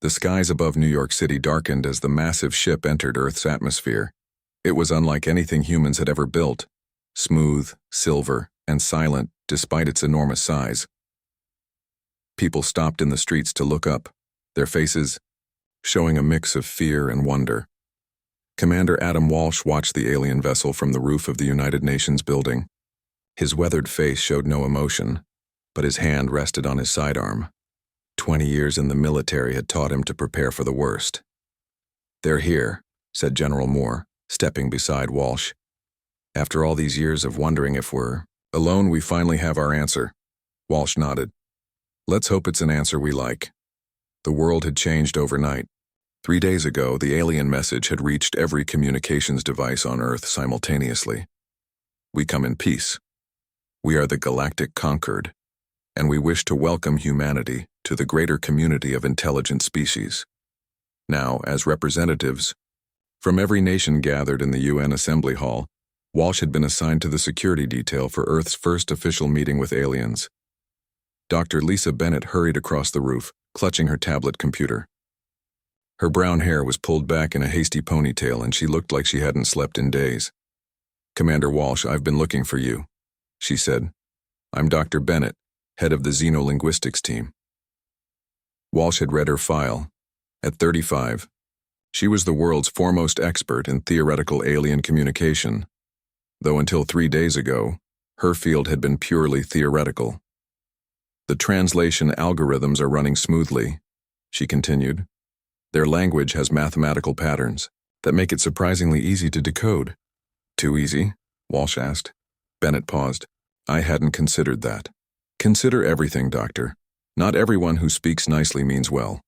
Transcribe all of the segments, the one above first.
The skies above New York City darkened as the massive ship entered Earth's atmosphere. It was unlike anything humans had ever built, smooth, silver, and silent despite its enormous size. People stopped in the streets to look up, their faces showing a mix of fear and wonder. Commander Adam Walsh watched the alien vessel from the roof of the United Nations building. His weathered face showed no emotion, but his hand rested on his sidearm. 20 years in the military had taught him to prepare for the worst. "They're here," said General Moore, stepping beside Walsh. "After all these years of wondering if we're alone, we finally have our answer." Walsh nodded. "Let's hope it's an answer we like." The world had changed overnight. 3 days ago, the alien message had reached every communications device on Earth simultaneously. "We come in peace. We are the galactic conquered, and we wish to welcome humanity to the greater community of intelligent species." Now, as representatives from every nation gathered in the UN Assembly Hall, Walsh had been assigned to the security detail for Earth's first official meeting with aliens. Dr. Lisa Bennett hurried across the roof, clutching her tablet computer. Her brown hair was pulled back in a hasty ponytail, and she looked like she hadn't slept in days. "Commander Walsh, I've been looking for you," she said. "I'm Dr. Bennett, head of the xenolinguistics team." Walsh had read her file. At 35, she was the world's foremost expert in theoretical alien communication, though until 3 days ago, her field had been purely theoretical. "The translation algorithms are running smoothly," she continued. "Their language has mathematical patterns that make it surprisingly easy to decode." "Too easy?" Walsh asked. Bennett paused. "I hadn't considered that." "Consider everything, Doctor. Not everyone who speaks nicely means well."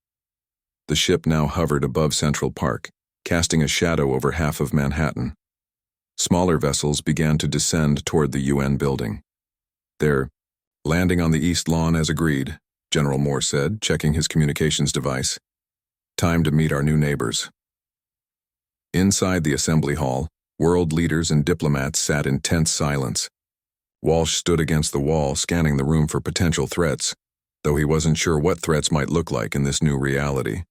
The ship now hovered above Central Park, casting a shadow over half of Manhattan. Smaller vessels began to descend toward the UN building. "They're landing on the East Lawn as agreed," General Moore said, checking his communications device. "Time to meet our new neighbors." Inside the assembly hall, world leaders and diplomats sat in tense silence. Walsh stood against the wall, scanning the room for potential threats, though he wasn't sure what threats might look like in this new reality.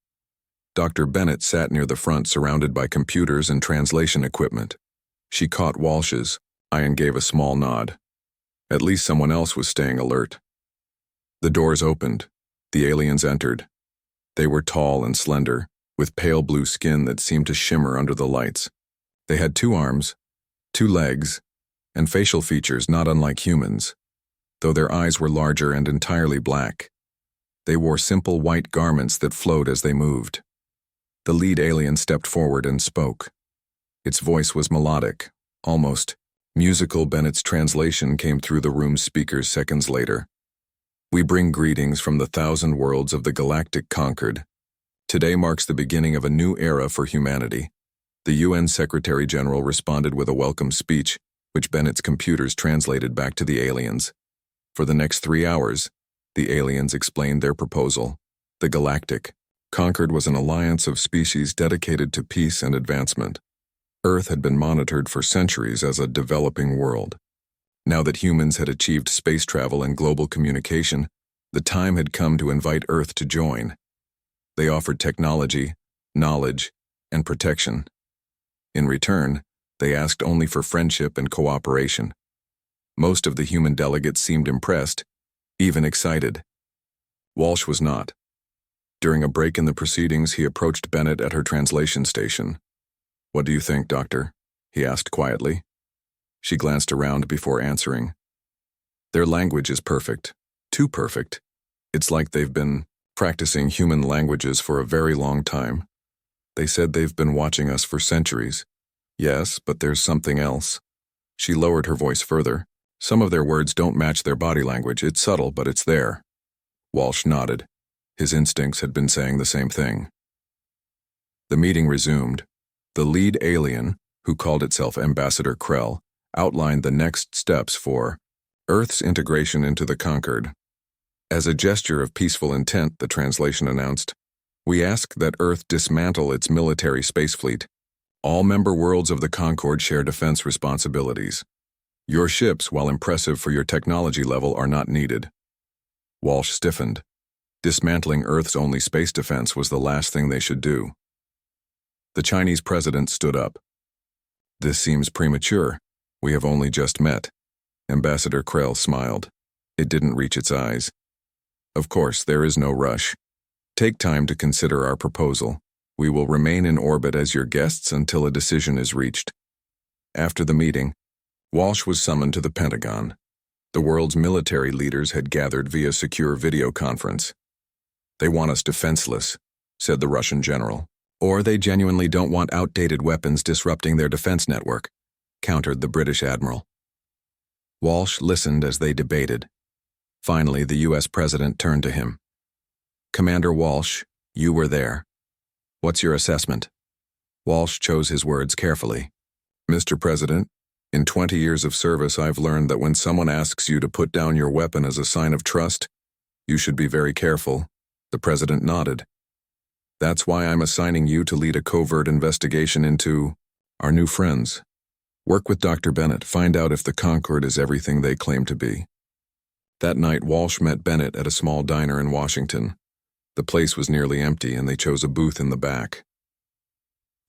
Dr. Bennett sat near the front, surrounded by computers and translation equipment. She caught Walsh's eye and gave a small nod. At least someone else was staying alert. The doors opened. The aliens entered. They were tall and slender, with pale blue skin that seemed to shimmer under the lights. They had 2 arms, 2 legs, and facial features not unlike humans, though their eyes were larger and entirely black. They wore simple white garments that flowed as they moved. The lead alien stepped forward and spoke. Its voice was melodic, almost musical. Bennett's translation came through the room's speakers seconds later. "We bring greetings from the 1,000 worlds of the galactic conquered. Today marks the beginning of a new era for humanity." The UN Secretary General responded with a welcome speech, which Bennett's computers translated back to the aliens. For the next 3 hours, the aliens explained their proposal. The galactic conquered was an alliance of species dedicated to peace and advancement. Earth had been monitored for centuries as a developing world. Now that humans had achieved space travel and global communication, the time had come to invite Earth to join. They offered technology, knowledge, and protection. In return, they asked only for friendship and cooperation. Most of the human delegates seemed impressed, even excited. Walsh was not. During a break in the proceedings, he approached Bennett at her translation station. "What do you think, Doctor?" he asked quietly. She glanced around before answering. "Their language is perfect. Too perfect. It's like they've been practicing human languages for a very long time. They said they've been watching us for centuries." "Yes, but there's something else." She lowered her voice further. "Some of their words don't match their body language. It's subtle, but it's there." Walsh nodded. His instincts had been saying the same thing. The meeting resumed. The lead alien, who called itself Ambassador Krell, outlined the next steps for Earth's integration into the conquered. "As a gesture of peaceful intent," the translation announced, "we ask that Earth dismantle its military space fleet. All member worlds of the Concord share defense responsibilities. Your ships, while impressive for your technology level, are not needed." Walsh stiffened. Dismantling Earth's only space defense was the last thing they should do. The Chinese president stood up. "This seems premature. We have only just met." Ambassador Krell smiled. It didn't reach its eyes. "Of course, there is no rush. Take time to consider our proposal. We will remain in orbit as your guests until a decision is reached." After the meeting, Walsh was summoned to the Pentagon. The world's military leaders had gathered via secure video conference. "They want us defenseless," said the Russian general. "Or they genuinely don't want outdated weapons disrupting their defense network," countered the British admiral. Walsh listened as they debated. Finally, the U.S. president turned to him. "Commander Walsh, you were there. What's your assessment?" Walsh chose his words carefully. "Mr. President, in 20 years of service, I've learned that when someone asks you to put down your weapon as a sign of trust, you should be very careful." The president nodded. "That's why I'm assigning you to lead a covert investigation into our new friends. Work with Dr. Bennett, find out if the Concorde is everything they claim to be." That night, Walsh met Bennett at a small diner in Washington. The place was nearly empty, and they chose a booth in the back.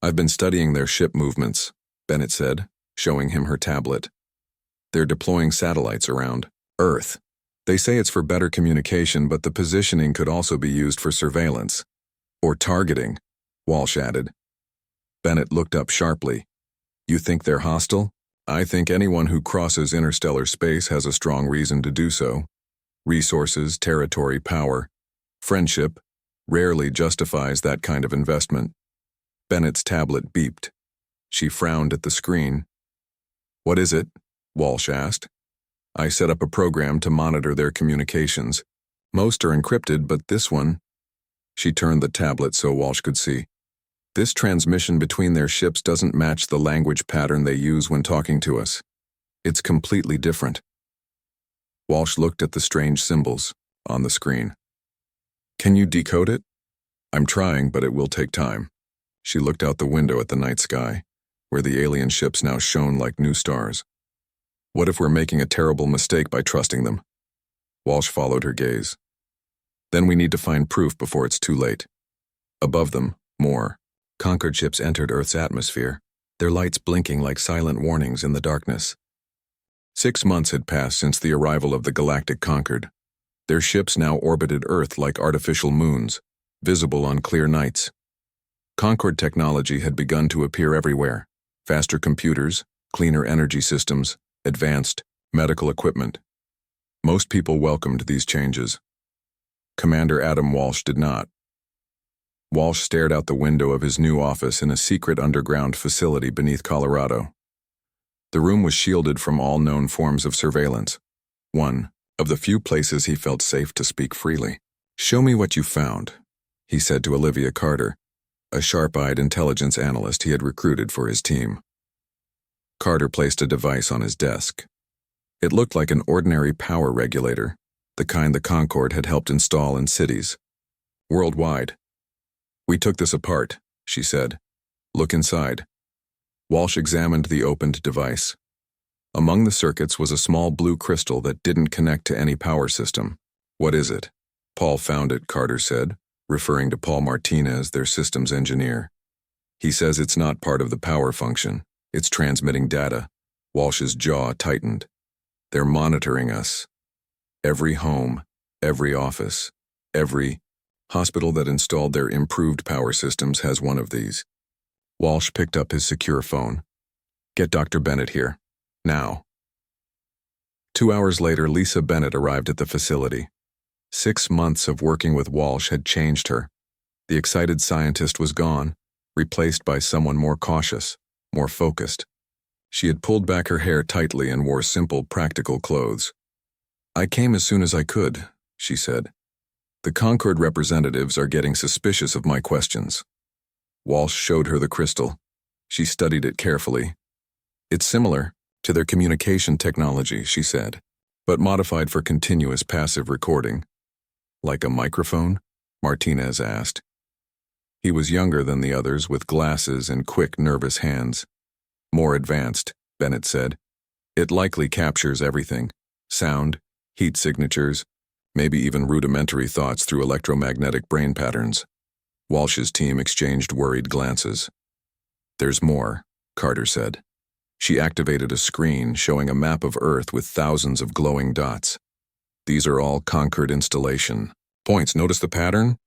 "I've been studying their ship movements," Bennett said, showing him her tablet. "They're deploying satellites around Earth. They say it's for better communication, but the positioning could also be used for surveillance. Or targeting," Walsh added. Bennett looked up sharply. "You think they're hostile?" "I think anyone who crosses interstellar space has a strong reason to do so. Resources, territory, power. Friendship rarely justifies that kind of investment." Bennett's tablet beeped. She frowned at the screen. "What is it?" Walsh asked. "I set up a program to monitor their communications. Most are encrypted, but this one—" She turned the tablet so Walsh could see. "This transmission between their ships doesn't match the language pattern they use when talking to us. It's completely different." Walsh looked at the strange symbols on the screen. "Can you decode it?" "I'm trying, but it will take time." She looked out the window at the night sky, where the alien ships now shone like new stars. "What if we're making a terrible mistake by trusting them?" Walsh followed her gaze. "Then we need to find proof before it's too late." Above them, more Concorde ships entered Earth's atmosphere, their lights blinking like silent warnings in the darkness. 6 months had passed since the arrival of the galactic Concorde. Their ships now orbited Earth like artificial moons, visible on clear nights. Concorde technology had begun to appear everywhere: faster computers, cleaner energy systems, advanced medical equipment. Most people welcomed these changes. Commander Adam Walsh did not. Walsh stared out the window of his new office in a secret underground facility beneath Colorado. The room was shielded from all known forms of surveillance. One of the few places he felt safe to speak freely. "Show me what you found," he said to Olivia Carter, a sharp-eyed intelligence analyst he had recruited for his team. Carter placed a device on his desk. It looked like an ordinary power regulator, the kind the Concorde had helped install in cities worldwide. "We took this apart," she said. "Look inside." Walsh examined the opened device. Among the circuits was a small blue crystal that didn't connect to any power system. "What is it?" "Paul found it," Carter said, referring to Paul Martinez, their systems engineer. "He says it's not part of the power function. It's transmitting data." Walsh's jaw tightened. "They're monitoring us. Every home, every office, every hospital that installed their improved power systems has one of these." Walsh picked up his secure phone. "Get Dr. Bennett here. Now." 2 hours later, Lisa Bennett arrived at the facility. 6 months of working with Walsh had changed her. The excited scientist was gone, replaced by someone more cautious, more focused. She had pulled back her hair tightly and wore simple, practical clothes. "I came as soon as I could," she said. "The Concorde representatives are getting suspicious of my questions." Walsh showed her the crystal. She studied it carefully. "It's similar to their communication technology," she said, "but modified for continuous passive recording." "Like a microphone?" Martinez asked. He was younger than the others, with glasses and quick, nervous hands. "More advanced," Bennett said. "It likely captures everything: sound, heat signatures, maybe even rudimentary thoughts through electromagnetic brain patterns. Walsh's team exchanged worried glances. "There's more," Carter said. She activated a screen showing a map of Earth with thousands of glowing dots. "These are all Concord installation points. Notice the pattern?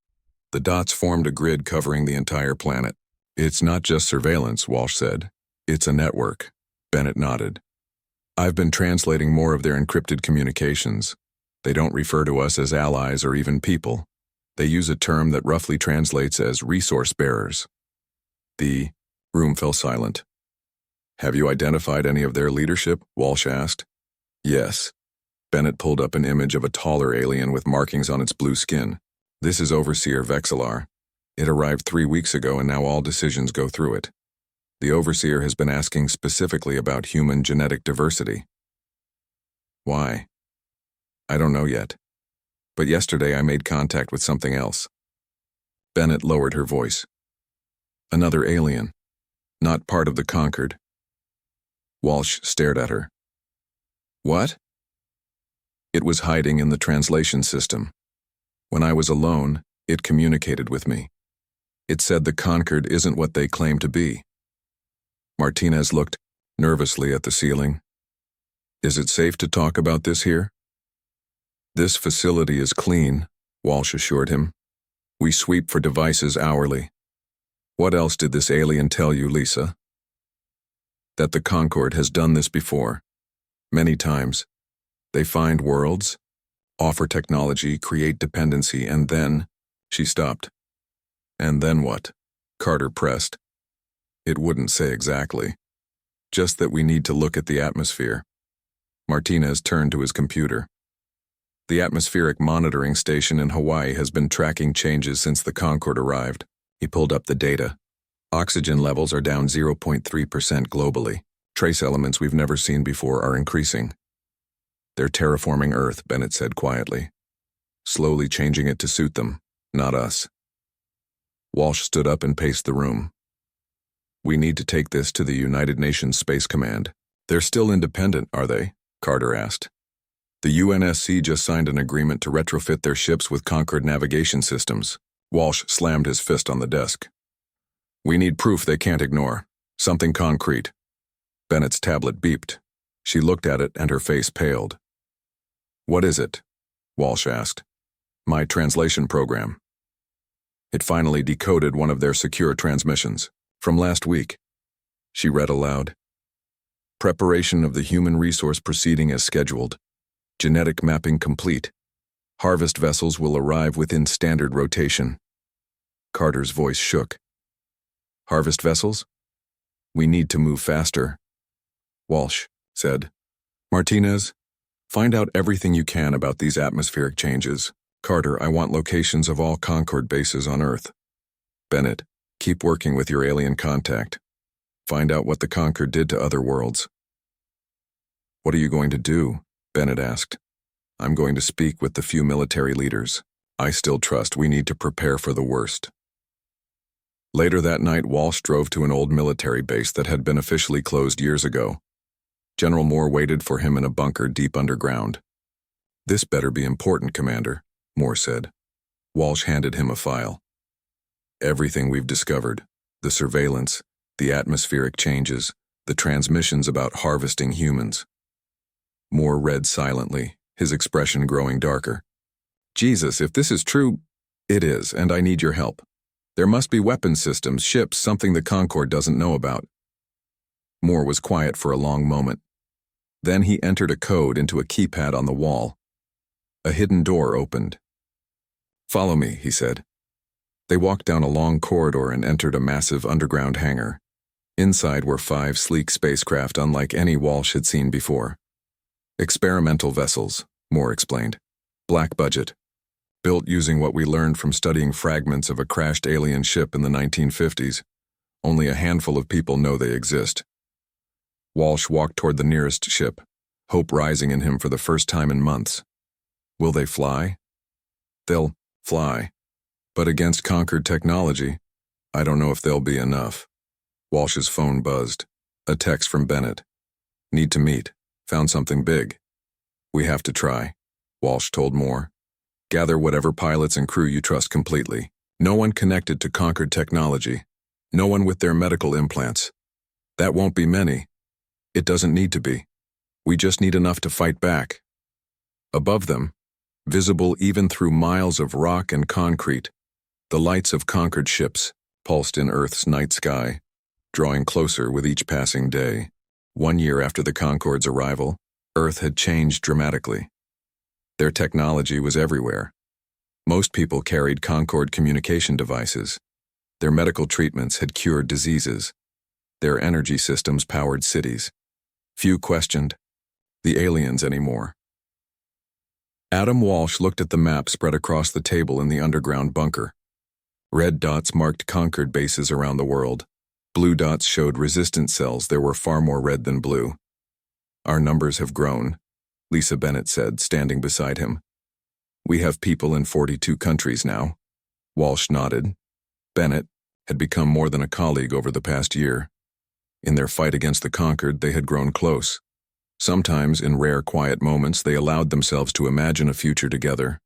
The dots formed a grid covering the entire planet." "It's not just surveillance," Walsh said. "It's a network." Bennett nodded. "I've been translating more of their encrypted communications. They don't refer to us as allies or even people. They use a term that roughly translates as resource bearers." The room fell silent. "Have you identified any of their leadership?" Walsh asked. "Yes." Bennett pulled up an image of a taller alien with markings on its blue skin. "This is Overseer Vexillar. It arrived 3 weeks ago and now all decisions go through it. The Overseer has been asking specifically about human genetic diversity." "Why?" "I don't know yet. But yesterday I made contact with something else." Bennett lowered her voice. "Another alien. Not part of the Concord." Walsh stared at her. "What?" "It was hiding in the translation system. When I was alone, it communicated with me. It said the Concord isn't what they claim to be." Martinez looked nervously at the ceiling. "Is it safe to talk about this here?" "This facility is clean," Walsh assured him. "We sweep for devices hourly." "What else did this alien tell you, Lisa?" "That the Concord has done this before. Many times. They find worlds, offer technology, create dependency, and then..." She stopped. "And then what?" Carter pressed. "It wouldn't say exactly. Just that we need to look at the atmosphere." Martinez turned to his computer. "The atmospheric monitoring station in Hawaii has been tracking changes since the Concord arrived." He pulled up the data. "Oxygen levels are down 0.3% globally. Trace elements we've never seen before are increasing." "They're terraforming Earth," Bennett said quietly. "Slowly changing it to suit them, not us." Walsh stood up and paced the room. "We need to take this to the United Nations Space Command." "They're still independent, are they?" Carter asked. "The UNSC just signed an agreement to retrofit their ships with Concord navigation systems." Walsh slammed his fist on the desk. "We need proof they can't ignore. Something concrete." Bennett's tablet beeped. She looked at it and her face paled. "What is it?" Walsh asked. "My translation program." It finally decoded one of their secure transmissions. "From last week." She read aloud. "Preparation of the human resource proceeding as scheduled. Genetic mapping complete. Harvest vessels will arrive within standard rotation." Carter's voice shook. "Harvest vessels? We need to move faster." Walsh said. "Martinez, find out everything you can about these atmospheric changes. Carter, I want locations of all Concord bases on Earth. Bennett, keep working with your alien contact. Find out what the Concord did to other worlds." "What are you going to do?" Bennett asked. "I'm going to speak with the few military leaders. I still trust we need to prepare for the worst." Later that night, Walsh drove to an old military base that had been officially closed years ago. General Moore waited for him in a bunker deep underground. "This better be important, Commander," Moore said. Walsh handed him a file. "Everything we've discovered, the surveillance, the atmospheric changes, the transmissions about harvesting humans." Moore read silently, his expression growing darker. "Jesus, if this is true..." "It is, and I need your help. There must be weapon systems, ships, something the Concord doesn't know about." Moore was quiet for a long moment. Then he entered a code into a keypad on the wall. A hidden door opened. "Follow me," he said. They walked down a long corridor and entered a massive underground hangar. Inside were 5 sleek spacecraft unlike any Walsh had seen before. "Experimental vessels," Moore explained. "Black budget. Built using what we learned from studying fragments of a crashed alien ship in the 1950s. Only a handful of people know they exist." Walsh walked toward the nearest ship, hope rising in him for the first time in months. "Will they fly?" "They'll fly. But against Concord technology, I don't know if they'll be enough." Walsh's phone buzzed. A text from Bennett. "Need to meet. Found something big." "We have to try," Walsh told Moore. Gather whatever pilots and crew you trust completely. No one connected to conquered technology. No one with their medical implants. That won't be many. It doesn't need to be. We just need enough to fight back. Above them, visible even through miles of rock and concrete, the lights of conquered ships pulsed in Earth's night sky, drawing closer with each passing day. 1 year after the Concorde's arrival, Earth had changed dramatically. Their technology was everywhere. Most people carried Concorde communication devices. Their medical treatments had cured diseases. Their energy systems powered cities. Few questioned the aliens anymore. Adam Walsh looked at the map spread across the table in the underground bunker. Red dots marked conquered bases around the world. Blue dots showed resistance cells. There were far more red than blue. Our numbers have grown, Lisa Bennett said, standing beside him. We have people in 42 countries now. Walsh nodded. Bennett had become more than a colleague over the past year. In their fight against the conquered, they had grown close. Sometimes, in rare, quiet moments, they allowed themselves to imagine a future together.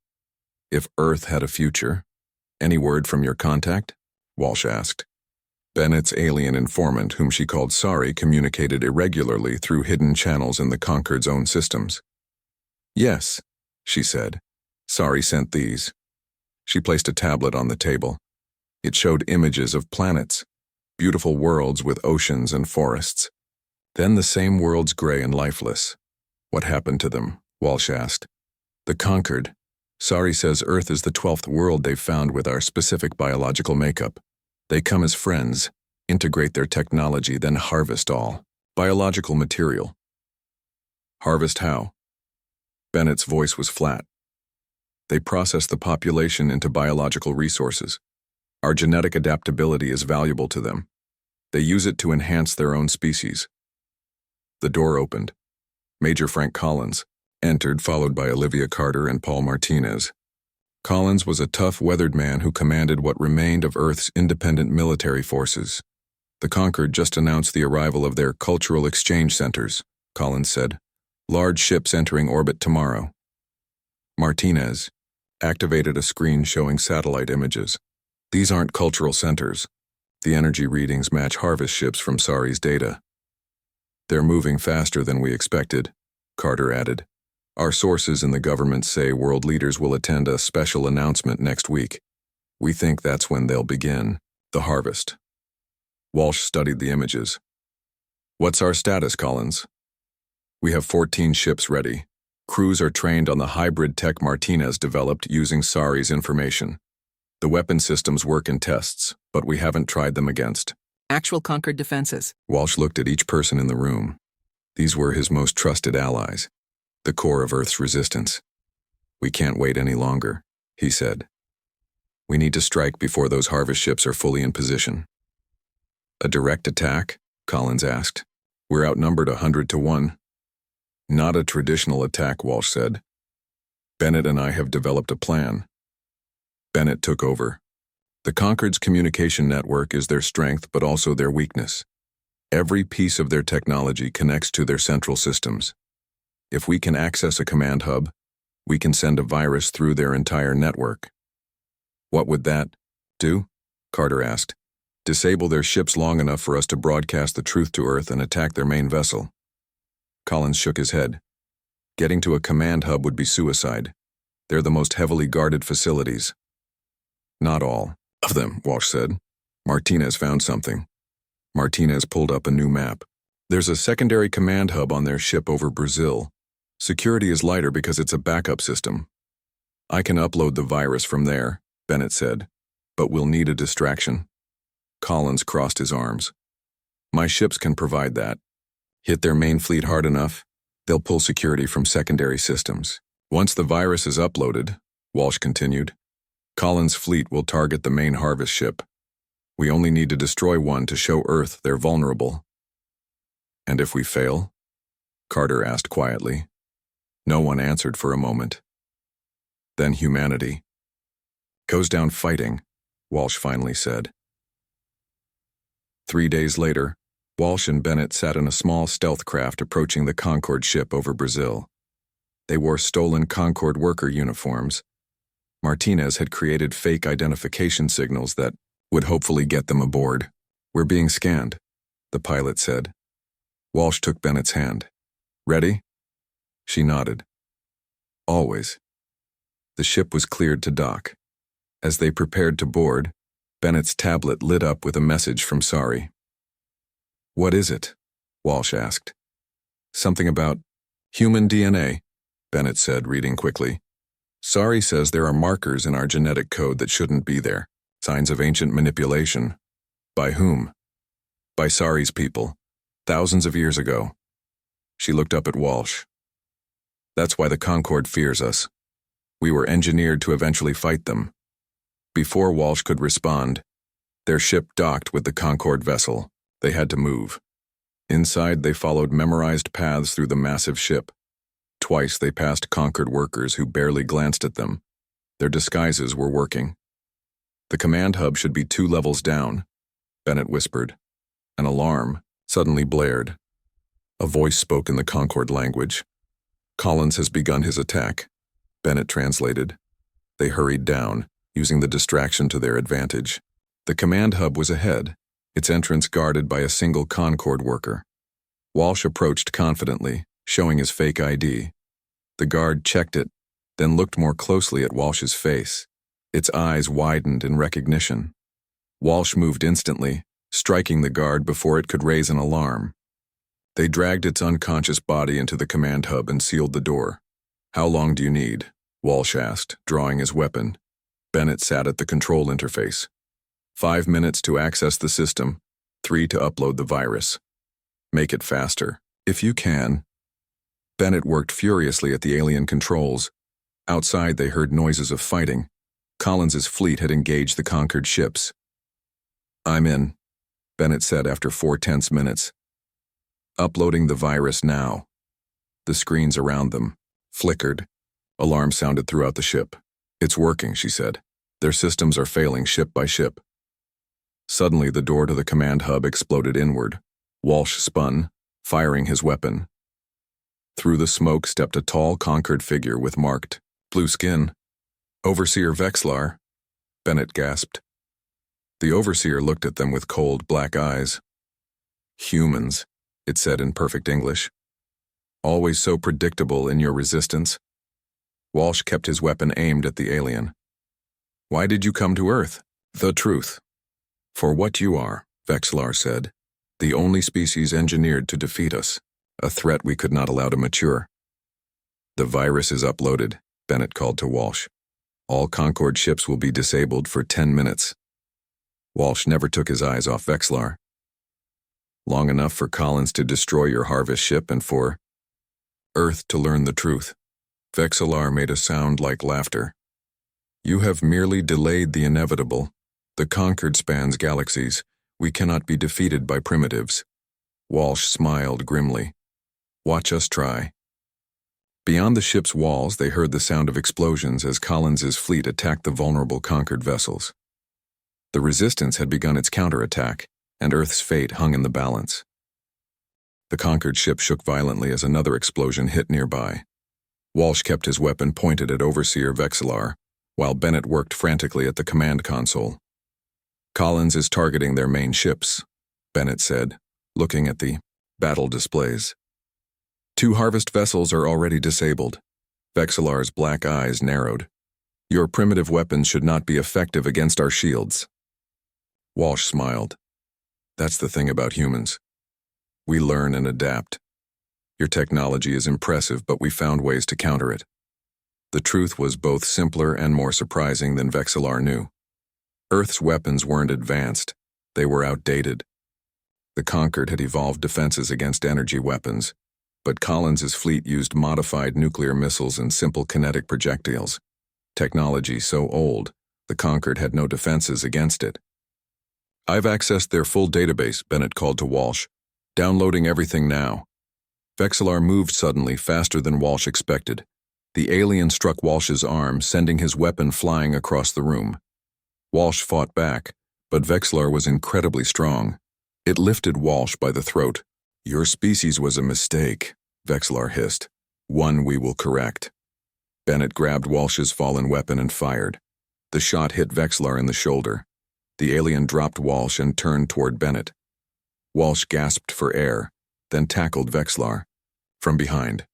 If Earth had a future, any word from your contact? Walsh asked. Bennett's alien informant, whom she called Sari, communicated irregularly through hidden channels in the Concorde's own systems. Yes, she said. Sari sent these. She placed a tablet on the table. It showed images of planets, beautiful worlds with oceans and forests. Then the same worlds gray and lifeless. What happened to them? Walsh asked. The conquered. Sari says Earth is the 12th world they've found with our specific biological makeup. They come as friends, integrate their technology, then harvest all biological material. Harvest how? Bennett's voice was flat. They process the population into biological resources. Our genetic adaptability is valuable to them. They use it to enhance their own species. The door opened. Major Frank Collins entered, followed by Olivia Carter and Paul Martinez. Collins was a tough, weathered man who commanded what remained of Earth's independent military forces. The Concord just announced the arrival of their cultural exchange centers, Collins said. Large ships entering orbit tomorrow. Martinez activated a screen showing satellite images. These aren't cultural centers. The energy readings match harvest ships from Sari's data. They're moving faster than we expected, Carter added. Our sources in the government say world leaders will attend a special announcement next week. We think that's when they'll begin the harvest. Walsh studied the images. What's our status, Collins? We have 14 ships ready. Crews are trained on the hybrid tech Martinez developed using Sari's information. The weapon systems work in tests, but we haven't tried them against actual conquered defenses. Walsh looked at each person in the room. These were his most trusted allies, the core of Earth's resistance. We can't wait any longer, he said. We need to strike before those harvest ships are fully in position. A direct attack? Collins asked. We're outnumbered 100 to 1. Not a traditional attack, Walsh said. Bennett and I have developed a plan. Bennett took over. The Concorde's communication network is their strength but also their weakness. Every piece of their technology connects to their central systems. If we can access a command hub, we can send a virus through their entire network. What would that do? Carter asked. Disable their ships long enough for us to broadcast the truth to Earth and attack their main vessel. Collins shook his head. Getting to a command hub would be suicide. They're the most heavily guarded facilities. Not all of them, Walsh said. Martinez found something. Martinez pulled up a new map. There's a secondary command hub on their ship over Brazil. Security is lighter because it's a backup system. I can upload the virus from there, Bennett said, but we'll need a distraction. Collins crossed his arms. My ships can provide that. Hit their main fleet hard enough, they'll pull security from secondary systems. Once the virus is uploaded, Walsh continued, Collins' fleet will target the main harvest ship. We only need to destroy one to show Earth they're vulnerable. And if we fail? Carter asked quietly. No one answered for a moment. Then humanity goes down fighting, Walsh finally said. 3 days later, Walsh and Bennett sat in a small stealth craft approaching the Concorde ship over Brazil. They wore stolen Concorde worker uniforms, Martinez had created fake identification signals that would hopefully get them aboard. "We're being scanned," the pilot said. Walsh took Bennett's hand. "Ready?" She nodded. "Always." The ship was cleared to dock. As they prepared to board, Bennett's tablet lit up with a message from Sari. "What is it?" Walsh asked. "Something about human DNA," Bennett said, reading quickly. "Sari says there are markers in our genetic code that shouldn't be there. Signs of ancient manipulation. By whom? By Sari's people, thousands of years ago." She looked up at Walsh. "That's why the Concorde fears us. We were engineered to eventually fight them." Before Walsh could respond, their ship docked with the Concorde vessel. They had to move. Inside, they followed memorized paths through the massive ship. Twice they passed Concorde workers who barely glanced at them. Their disguises were working. "The command hub should be 2 levels down," Bennett whispered. An alarm suddenly blared. A voice spoke in the Concorde language. "Collins has begun his attack," Bennett translated. They hurried down, using the distraction to their advantage. The command hub was ahead, its entrance guarded by a single Concorde worker. Walsh approached confidently, showing his fake ID. The guard checked it, then looked more closely at Walsh's face. Its eyes widened in recognition. Walsh moved instantly, striking the guard before it could raise an alarm. They dragged its unconscious body into the command hub and sealed the door. "How long do you need?" Walsh asked, drawing his weapon. Bennett sat at the control interface. 5 minutes to access the system, 3 to upload the virus. Make it faster, if you can. Bennett worked furiously at the alien controls. Outside, they heard noises of fighting. Collins's fleet had engaged the conquered ships. "I'm in," Bennett said after 4 tense minutes. "Uploading the virus now." The screens around them flickered. Alarm sounded throughout the ship. "It's working," she said. "Their systems are failing ship by ship." Suddenly, the door to the command hub exploded inward. Walsh spun, firing his weapon. Through the smoke stepped a tall, conquered figure with marked blue skin. "Overseer Vexlar," Bennett gasped. The overseer looked at them with cold, black eyes. "Humans," it said in perfect English. "Always so predictable in your resistance." Walsh kept his weapon aimed at the alien. "Why did you come to Earth?" "The truth. For what you are," Vexlar said. "The only species engineered to defeat us. A threat we could not allow to mature." "The virus is uploaded," Bennett called to Walsh. "All Concorde ships will be disabled for 10 minutes. Walsh never took his eyes off Vexlar. "Long enough for Collins to destroy your harvest ship and for Earth to learn the truth." Vexlar made a sound like laughter. "You have merely delayed the inevitable. The Concorde spans galaxies. We cannot be defeated by primitives." Walsh smiled grimly. "Watch us try." Beyond the ship's walls, they heard the sound of explosions as Collins's fleet attacked the vulnerable Concorde vessels. The Resistance had begun its counterattack, and Earth's fate hung in the balance. The Concorde ship shook violently as another explosion hit nearby. Walsh kept his weapon pointed at Overseer Vexlar, while Bennett worked frantically at the command console. "Collins is targeting their main ships," Bennett said, looking at the battle displays. 2 harvest vessels are already disabled." Vexlar's black eyes narrowed. "Your primitive weapons should not be effective against our shields." Walsh smiled. "That's the thing about humans. We learn and adapt. Your technology is impressive, but we found ways to counter it." The truth was both simpler and more surprising than Vexlar knew. Earth's weapons weren't advanced. They were outdated. The Concorde had evolved defenses against energy weapons, but Collins's fleet used modified nuclear missiles and simple kinetic projectiles. Technology so old, the Concorde had no defenses against it. "I've accessed their full database," Bennett called to Walsh. "Downloading everything now." Vexlar moved suddenly, faster than Walsh expected. The alien struck Walsh's arm, sending his weapon flying across the room. Walsh fought back, but Vexlar was incredibly strong. It lifted Walsh by the throat. "Your species was a mistake," Vexlar hissed. "One we will correct." Bennett grabbed Walsh's fallen weapon and fired. The shot hit Vexlar in the shoulder. The alien dropped Walsh and turned toward Bennett. Walsh gasped for air, then tackled Vexlar from behind.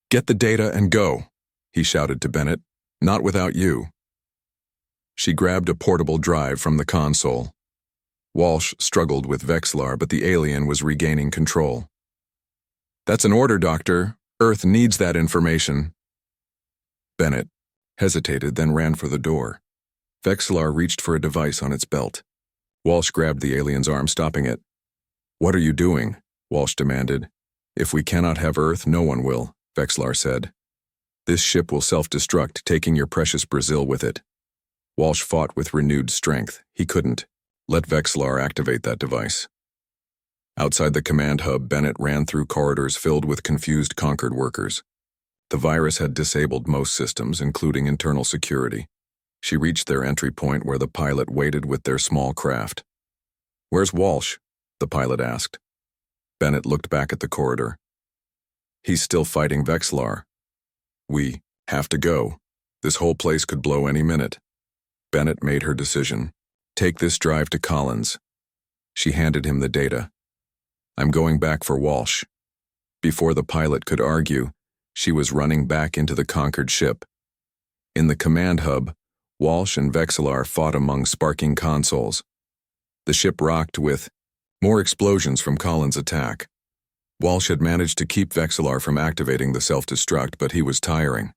"Get the data and go," he shouted to Bennett. "Not without you." She grabbed a portable drive from the console. Walsh struggled with Vexlar, but the alien was regaining control. "That's an order, Doctor. Earth needs that information." Bennett hesitated, then ran for the door. Vexlar reached for a device on its belt. Walsh grabbed the alien's arm, stopping it. "What are you doing?" Walsh demanded. "If we cannot have Earth, no one will," Vexlar said. "This ship will self-destruct, taking your precious Brazil with it." Walsh fought with renewed strength. He couldn't. Let Vexlar activate that device. Outside the command hub, Bennett ran through corridors filled with confused Concord workers. The virus had disabled most systems, including internal security. She reached their entry point where the pilot waited with their small craft. "Where's Walsh?" the pilot asked. Bennett looked back at the corridor. "He's still fighting Vexlar. We have to go. This whole place could blow any minute." Bennett made her decision. "Take this drive to Collins." She handed him the data. "I'm going back for Walsh." Before the pilot could argue, she was running back into the conquered ship. In the command hub, Walsh and Vexlar fought among sparking consoles. The ship rocked with more explosions from Collins' attack. Walsh had managed to keep Vexlar from activating the self-destruct, but he was tiring.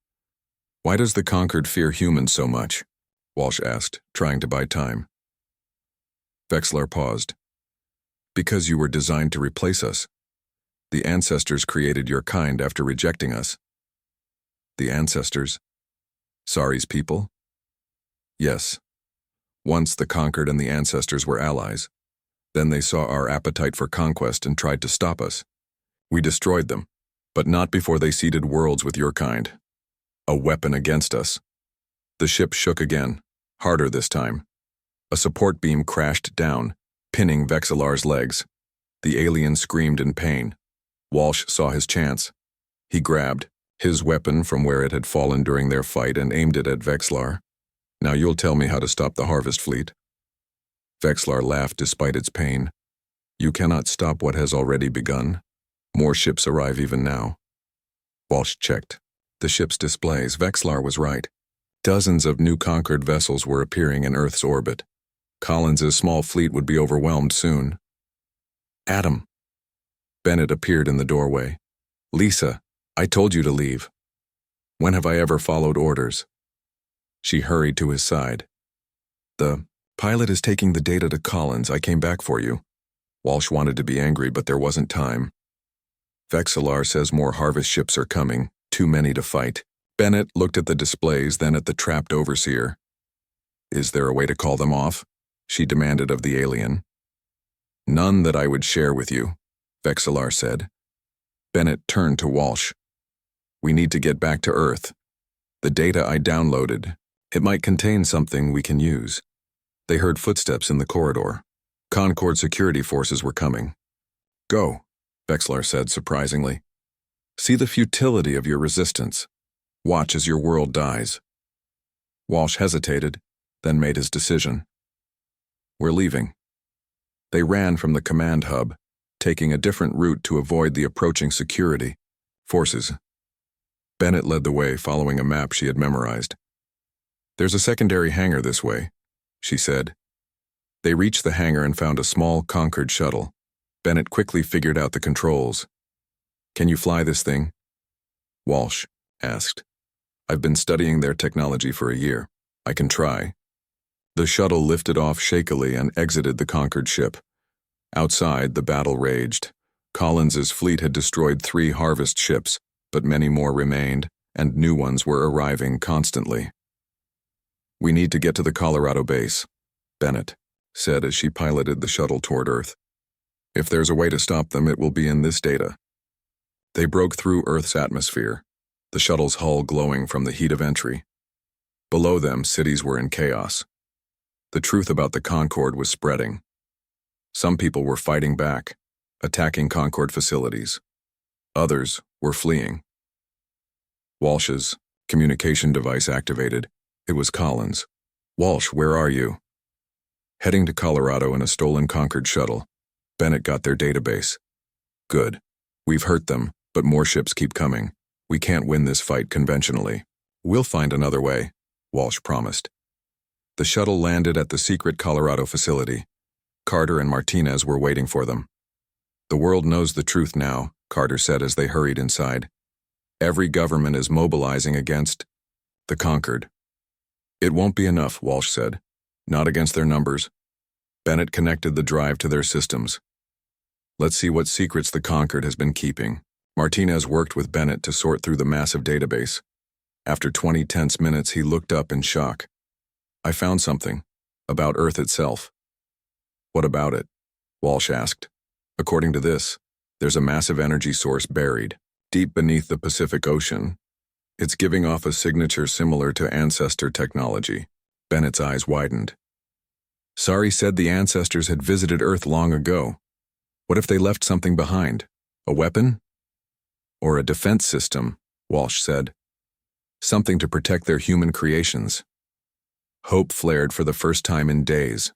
"Why does the Conquered fear humans so much?" Walsh asked, trying to buy time. Vexlar paused. "Because you were designed to replace us. The ancestors created your kind after rejecting us." "The ancestors? Sari's people?" "Yes. Once the Conquered and the ancestors were allies. Then they saw our appetite for conquest and tried to stop us. We destroyed them, but not before they seeded worlds with your kind. A weapon against us." The ship shook again, harder this time. A support beam crashed down, pinning Vexlar's legs. The alien screamed in pain. Walsh saw his chance. He grabbed his weapon from where it had fallen during their fight and aimed it at Vexlar. "Now you'll tell me how to stop the Harvest Fleet." Vexlar laughed despite its pain. "You cannot stop what has already begun. More ships arrive even now." Walsh checked the ship's displays. Vexlar was right. Dozens of new Conquered vessels were appearing in Earth's orbit. Collins's small fleet would be overwhelmed soon. "Adam." Bennett appeared in the doorway. "Lisa, I told you to leave. When have I ever followed orders?" She hurried to his side. "The pilot is taking the data to Collins. I came back for you." Walsh wanted to be angry, but there wasn't time. "Vexlar says more harvest ships are coming, too many to fight." Bennett looked at the displays, then at the trapped overseer. "Is there a way to call them off?" she demanded of the alien. "None that I would share with you," Vexlar said. Bennett turned to Walsh. "We need to get back to Earth. The data I downloaded, it might contain something we can use." They heard footsteps in the corridor. Concord security forces were coming. "Go," Vexlar said surprisingly. "See the futility of your resistance. Watch as your world dies." Walsh hesitated, then made his decision. "We're leaving." They ran from the command hub, taking a different route to avoid the approaching security forces. Bennett led the way, following a map she had memorized. "There's a secondary hangar this way," she said. They reached the hangar and found a small Concord shuttle. Bennett quickly figured out the controls. "Can you fly this thing?" Walsh asked. "I've been studying their technology for a year. I can try." The shuttle lifted off shakily and exited the Concord ship. Outside, the battle raged. Collins's fleet had destroyed 3 harvest ships, but many more remained, and new ones were arriving constantly. "We need to get to the Colorado base," Bennett said as she piloted the shuttle toward Earth. "If there's a way to stop them, it will be in this data." They broke through Earth's atmosphere, the shuttle's hull glowing from the heat of entry. Below them, cities were in chaos. The truth about the Concord was spreading. Some people were fighting back, attacking Concord facilities. Others were fleeing. Walsh's Communication device activated. It was Collins. Walsh, where are you? Heading to Colorado in a stolen Concord shuttle. Bennett got their database. Good. We've hurt them, but more ships keep coming. We can't win this fight conventionally. We'll find another way, Walsh promised. The shuttle landed at the secret Colorado facility. Carter and Martinez were waiting for them. The world knows the truth now, Carter said as they hurried inside. Every government is mobilizing against the Concord. It won't be enough, Walsh said. Not against their numbers. Bennett connected the drive to their systems. Let's see what secrets the Concord has been keeping. Martinez worked with Bennett to sort through the massive database. After 20 tense minutes, he looked up in shock. I found something. About Earth itself. What about it? Walsh asked. According to this, there's a massive energy source buried, deep beneath the Pacific Ocean. It's giving off a signature similar to ancestor technology. Bennett's eyes widened. Sari said the ancestors had visited Earth long ago. What if they left something behind? A weapon? Or a defense system, Walsh said. Something to protect their human creations. Hope flared for the first time in days.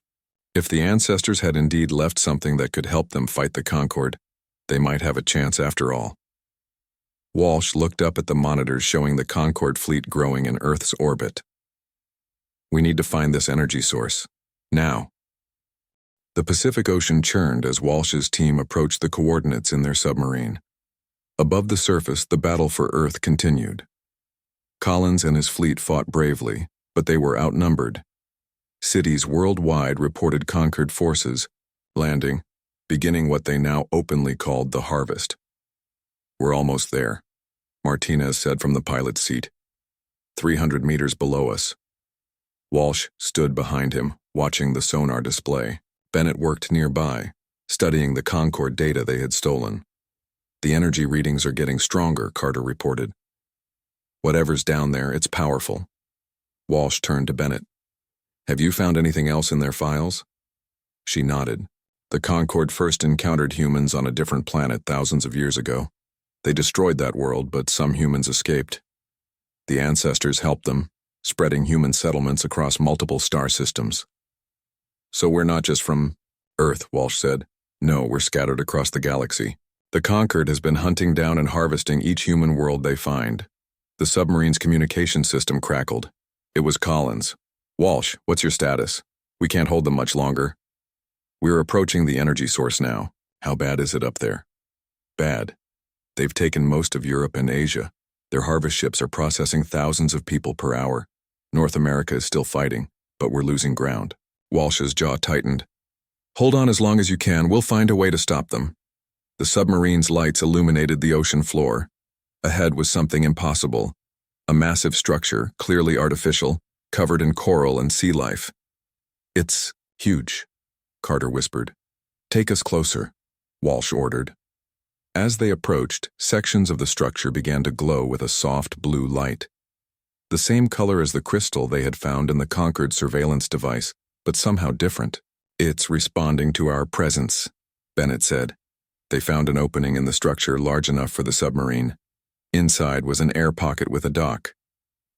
If the ancestors had indeed left something that could help them fight the Concord, they might have a chance after all. Walsh looked up at the monitors showing the Concord fleet growing in Earth's orbit. We need to find this energy source. Now. The Pacific Ocean churned as Walsh's team approached the coordinates in their submarine. Above the surface, the battle for Earth continued. Collins and his fleet fought bravely, but they were outnumbered. Cities worldwide reported Concord forces landing, beginning what they now openly called the harvest. We're almost there, Martinez said from the pilot's seat. 300 meters below us. Walsh stood behind him, watching the sonar display. Bennett worked nearby, studying the Concord data they had stolen. The energy readings are getting stronger, Carter reported. Whatever's down there, it's powerful. Walsh turned to Bennett. Have you found anything else in their files? She nodded. The Concord first encountered humans on a different planet thousands of years ago. They destroyed that world, but some humans escaped. The ancestors helped them, spreading human settlements across multiple star systems. So we're not just from Earth, Walsh said. No, we're scattered across the galaxy. The Concord has been hunting down and harvesting each human world they find. The submarine's communication system crackled. It was Collins. Walsh, what's your status? We can't hold them much longer. We're approaching the energy source now. How bad is it up there? Bad. They've taken most of Europe and Asia. Their harvest ships are processing thousands of people per hour. North America is still fighting, but we're losing ground. Walsh's jaw tightened. Hold on as long as you can. We'll find a way to stop them. The submarine's lights illuminated the ocean floor. Ahead was something impossible. A massive structure, clearly artificial, covered in coral and sea life. It's huge, Carter whispered. Take us closer, Walsh ordered. As they approached, sections of the structure began to glow with a soft blue light. The same color as the crystal they had found in the Concord surveillance device, but somehow different. It's responding to our presence, Bennett said. They found an opening in the structure large enough for the submarine. Inside was an air pocket with a dock.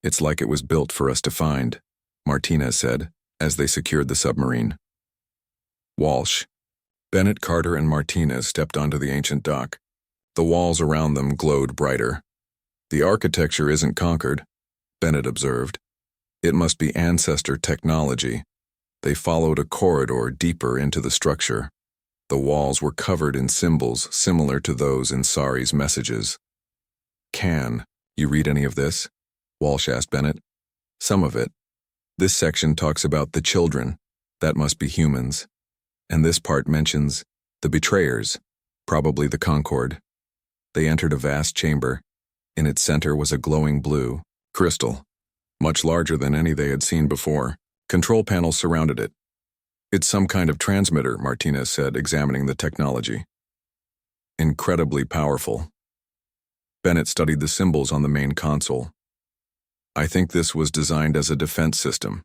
It's like it was built for us to find, Martinez said, as they secured the submarine. Walsh. Bennett, Carter, and Martinez stepped onto the ancient dock. The walls around them glowed brighter. The architecture isn't Concord, Bennett observed. It must be ancestor technology. They followed a corridor deeper into the structure. The walls were covered in symbols similar to those in Sari's messages. Can you read any of this? Walsh asked Bennett. Some of it. This section talks about the children. That must be humans. And this part mentions the betrayers, probably the Concord. They entered a vast chamber. In its center was a glowing blue crystal, much larger than any they had seen before. Control panels surrounded it. It's some kind of transmitter, Martinez said, examining the technology. Incredibly powerful. Bennett studied the symbols on the main console. I think this was designed as a defense system.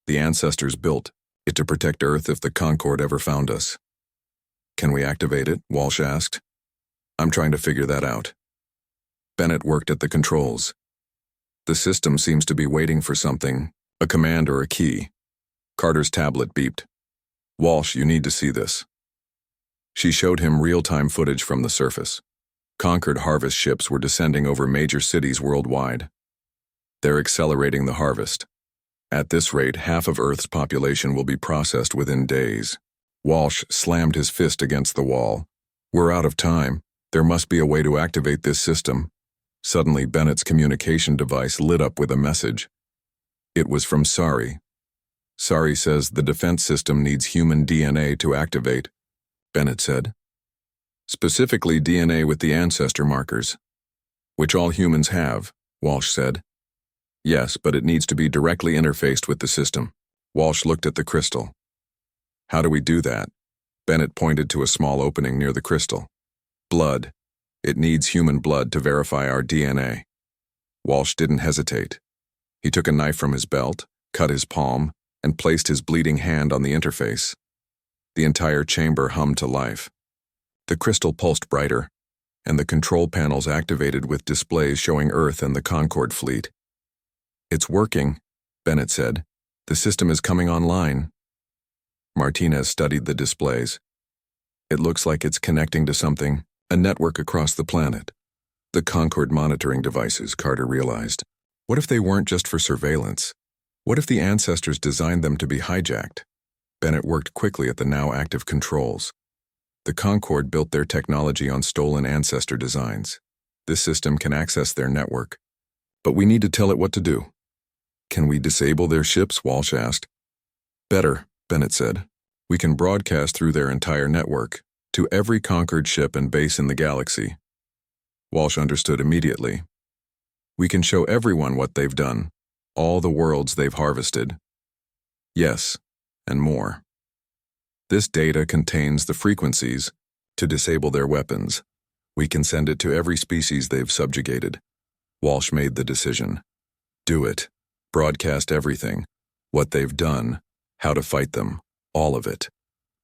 The ancestors built it to protect Earth if the Concord ever found us. Can we activate it? Walsh asked. I'm trying to figure that out. Bennett worked at the controls. The system seems to be waiting for something, a command or a key. Carter's tablet beeped. Walsh, you need to see this. She showed him real-time footage from the surface. Conquered harvest ships were descending over major cities worldwide. They're accelerating the harvest. At this rate, half of Earth's population will be processed within days. Walsh slammed his fist against the wall. We're out of time. There must be a way to activate this system. Suddenly, Bennett's communication device lit up with a message. It was from Sari. Sari says the defense system needs human DNA to activate, Bennett said. Specifically DNA with the ancestor markers, which all humans have, Walsh said. Yes, but it needs to be directly interfaced with the system. Walsh looked at the crystal. How do we do that? Bennett pointed to a small opening near the crystal. Blood. It needs human blood to verify our DNA. Walsh didn't hesitate. He took a knife from his belt, cut his palm, and placed his bleeding hand on the interface. The entire chamber hummed to life. The crystal pulsed brighter, and the control panels activated with displays showing Earth and the Concorde fleet. It's working, Bennett said. The system is coming online. Martinez studied the displays. It looks like it's connecting to something, a network across the planet. The Concorde monitoring devices, Carter realized. What if they weren't just for surveillance? What if the ancestors designed them to be hijacked? Bennett worked quickly at the now active controls. The Concorde built their technology on stolen ancestor designs. This system can access their network. But we need to tell it what to do. Can we disable their ships? Walsh asked. Better, Bennett said. We can broadcast through their entire network, to every conquered ship and base in the galaxy. Walsh understood immediately. We can show everyone what they've done, all the worlds they've harvested. Yes, and more. This data contains the frequencies to disable their weapons. We can send it to every species they've subjugated. Walsh made the decision. Do it. Broadcast everything. What they've done. How to fight them. All of it.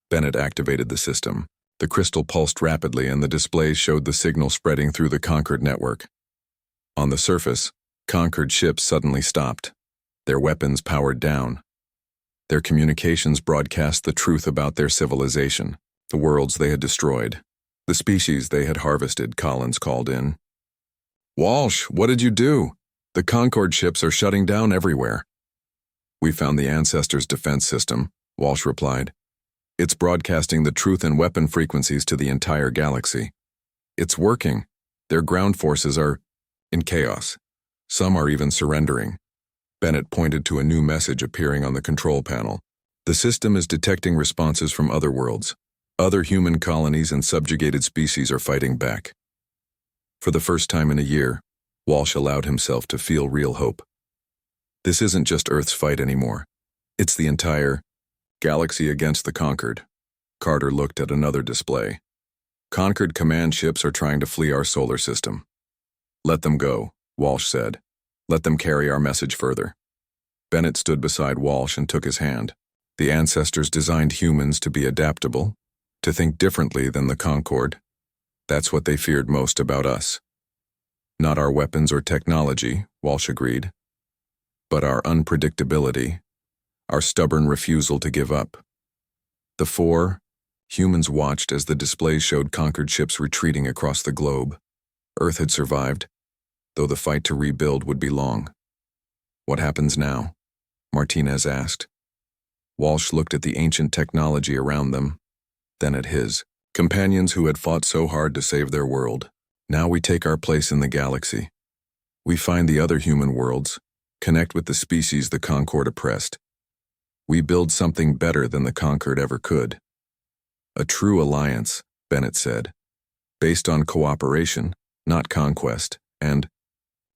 Bennett activated the system. The crystal pulsed rapidly and the displays showed the signal spreading through the Concorde network. On the surface, Concorde ships suddenly stopped. Their weapons powered down. Their communications broadcast the truth about their civilization, the worlds they had destroyed, the species they had harvested. Collins called in. Walsh, what did you do? The Concorde ships are shutting down everywhere. We found the ancestors' defense system, Walsh replied. It's broadcasting the truth and weapon frequencies to the entire galaxy. It's working. Their ground forces are in chaos. Some are even surrendering. Bennett pointed to a new message appearing on the control panel. The system is detecting responses from other worlds. Other human colonies and subjugated species are fighting back. For the first time in a year, Walsh allowed himself to feel real hope. This isn't just Earth's fight anymore. It's the entire galaxy against the Conquered. Carter looked at another display. Conquered command ships are trying to flee our solar system. Let them go, Walsh said. Let them carry our message further. Bennett stood beside Walsh and took his hand. The ancestors designed humans to be adaptable, to think differently than the Concorde. That's what they feared most about us. Not our weapons or technology, Walsh agreed, but our unpredictability, our stubborn refusal to give up. The four humans watched as the displays showed conquered ships retreating across the globe. Earth had survived, though the fight to rebuild would be long. What happens now? Martinez asked. Walsh looked at the ancient technology around them, then at his companions who had fought so hard to save their world. Now we take our place in the galaxy. We find the other human worlds, connect with the species the Concorde oppressed. We build something better than the Conquered ever could. A true alliance, Bennett said, based on cooperation, not conquest, and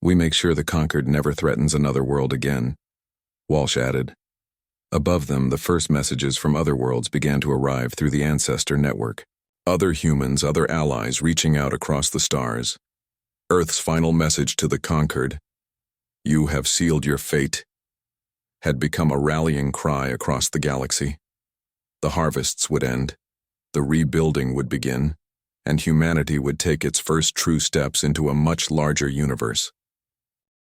we make sure the Conquered never threatens another world again, Walsh added. Above them, the first messages from other worlds began to arrive through the ancestor network. Other humans, other allies reaching out across the stars. Earth's final message to the Conquered, "You have sealed your fate," had become a rallying cry across the galaxy. The harvests would end, the rebuilding would begin, and humanity would take its first true steps into a much larger universe.